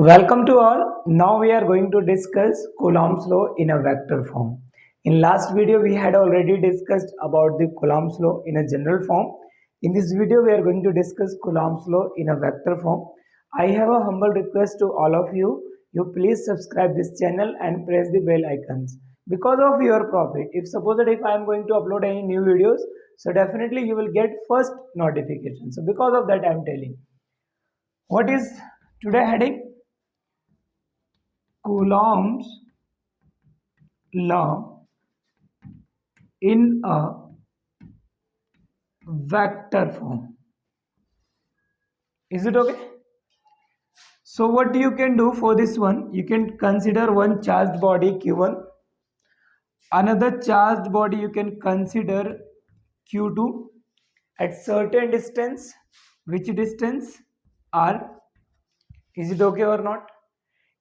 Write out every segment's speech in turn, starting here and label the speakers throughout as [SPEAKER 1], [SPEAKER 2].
[SPEAKER 1] Welcome to all. Now we are going to discuss Coulomb's law in a vector form. In last video we had already discussed about the Coulomb's law in a general form. In this video we are going to discuss Coulomb's law in a vector form. I have a humble request to all of you. You please subscribe this channel and press the bell icons. Because of your profit, if I am going to upload any new videos, so definitely you will get first notification. So because of that I am telling. What is today heading? Coulomb's law in a vector form. Is it okay? So what you can do for this one, you can consider one charged body Q1, another charged body you can consider Q2 at certain distance. Which distance? R. Is it okay or not?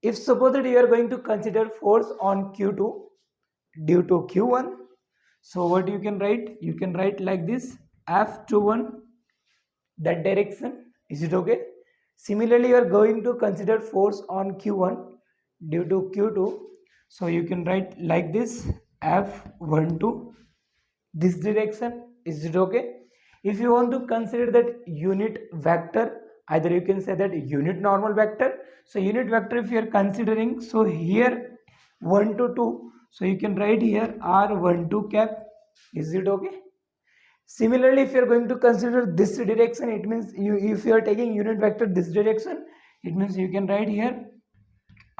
[SPEAKER 1] If suppose that you are going to consider force on Q2 due to Q1, so what you can write? You can write like this: F21, that direction. Is it okay? Similarly, you are going to consider force on Q1 due to Q2, so you can write like this: F12, this direction. Is it okay? If you want to consider that unit vector, either you can say that unit normal vector. So unit vector if you are considering, so here 1 to 2, so you can write here R12 cap. Is it okay? Similarly, if you are going to consider this direction, it means if you are taking unit vector this direction, it means you can write here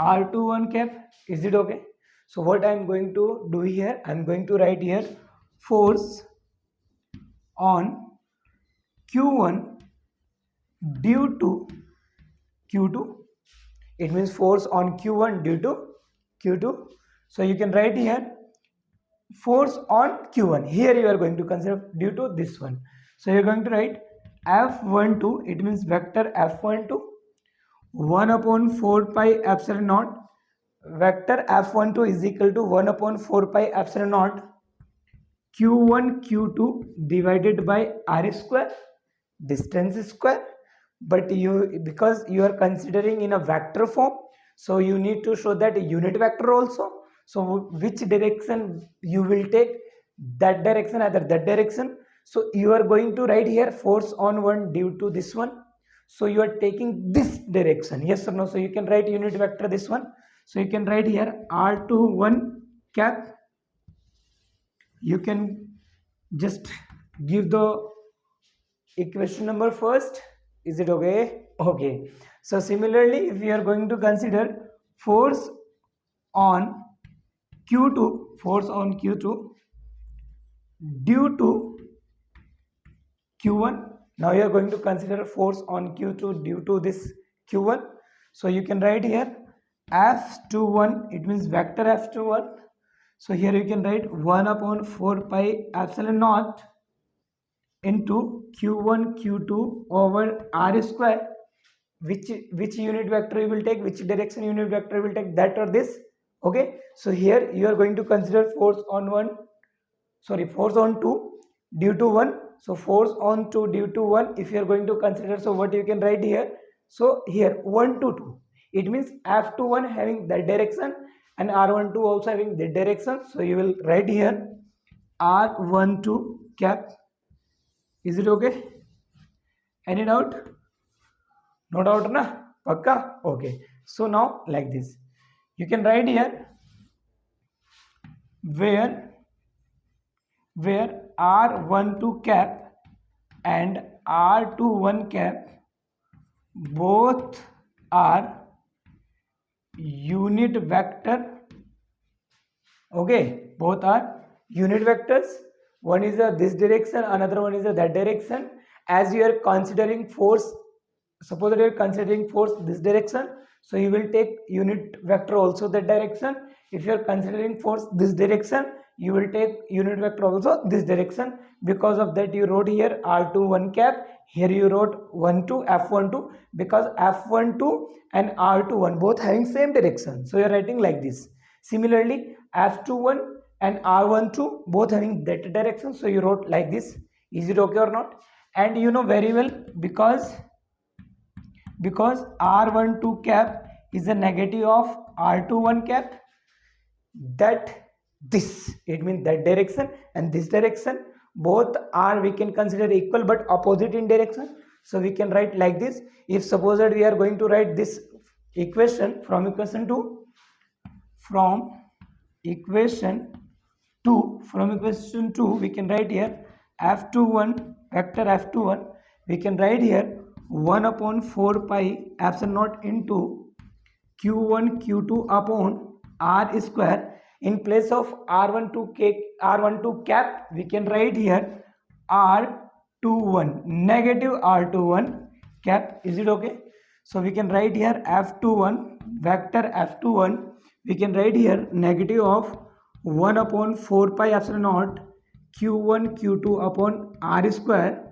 [SPEAKER 1] R21 cap. Is it okay? So what I am going to do here, I am going to write here force on Q1 due to Q2. It means force on Q1 due to Q2. So you can write here force on Q1. Here you are going to consider due to this one. So you are going to write F12. It means vector F12 1 upon 4 pi epsilon naught. Vector F12 is equal to 1 upon 4 pi epsilon naught Q1 Q2 divided by R square, distance square. But because you are considering in a vector form, so you need to show that unit vector also. So which direction you will take, that direction, either that direction. So you are going to write here force on 1 due to this one. So you are taking this direction, yes or no? So you can write unit vector this one. So you can write here R21 cap. You can just give the equation number first. Is it okay? Okay. So similarly, if we are going to consider force on Q2 due to Q1. Now you are going to consider force on Q2 due to this Q1. So you can write here F21. It means vector F21. So here you can write 1 upon 4 pi epsilon naught into Q1 Q2 over R square. Which unit vector you will take, which direction unit vector you will take, that or this. Okay. So here you are going to consider force on 2 due to 1. So force on 2 due to 1 if you are going to consider, so what you can write here? So here 1 to 2. It means F21 having that direction and R12 also having that direction. So you will write here R12 cap. Is it okay? Any doubt? No doubt, na? Pakka? Okay. So now like this, you can write here where R12 cap and R21 cap both are unit vector. Okay, both are unit vectors. One is this direction, another one is that direction. As you are considering force, suppose that you are considering force this direction, so you will take unit vector also that direction. If you are considering force this direction, you will take unit vector also this direction. Because of that you wrote here R21 cap. Here you wrote 1 to F12 because F12 and R21 both having same direction. So you are writing like this. Similarly, F21 and R12 both having that direction. So you wrote like this. Is it okay or not? And you know very well, because R12 cap is a negative of r21 cap, that this, it means that direction and this direction both are, we can consider equal but opposite in direction. So we can write like this. If suppose that we are going to write this equation from equation 2, from equation 2 we can write here f21, vector f21, we can write here 1 upon 4 pi epsilon naught into q1 q2 upon r square. In place of r12 cap, we can write here r21, negative r21 cap. Is it okay? So we can write here f21, vector f21, we can write here negative of 1 upon 4 pi epsilon naught q1 q2 upon r square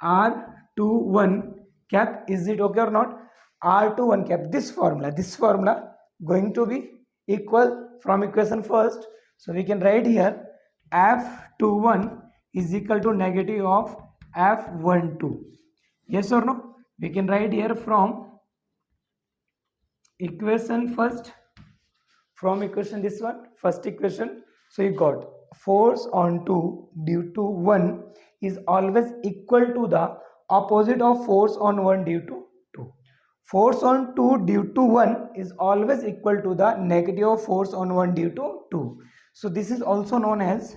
[SPEAKER 1] r21 cap. Is it okay or not? r21 cap, this formula going to be equal from equation first. So we can write here f21 is equal to negative of f12. Yes or no? We can write here from equation first, from equation this one, first equation. So you got force on 2 due to 1 is always equal to the opposite of force on 1 due to 2. Force on 2 due to 1 is always equal to the negative of force on 1 due to 2. So this is also known as,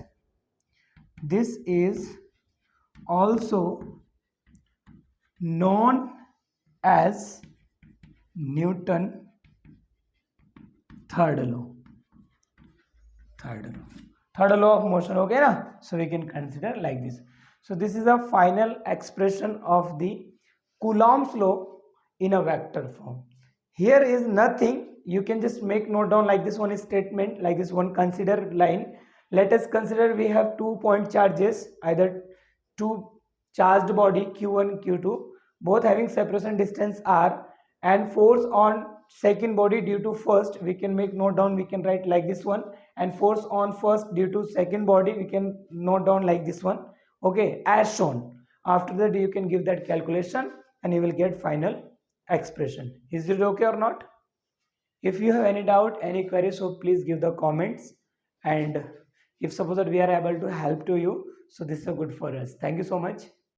[SPEAKER 1] Newton third law of motion. Okay na? So we can consider like this. So this is a final expression of the Coulomb's law in a vector form. Here is nothing, you can just make note down like this one is statement, like this one consider line. Let us consider we have 2 point charges, either two charged body q1 q2, both having separation distance r, and force on second body due to first, we can make note down, we can write like this one, and force on first due to second body, we can note down like this one. Okay, as shown. After that you can give that calculation and you will get final expression. Is it okay or not? If you have any doubt, any query, so please give the comments, and if suppose that we are able to help to you, so this is good for us. Thank you so much.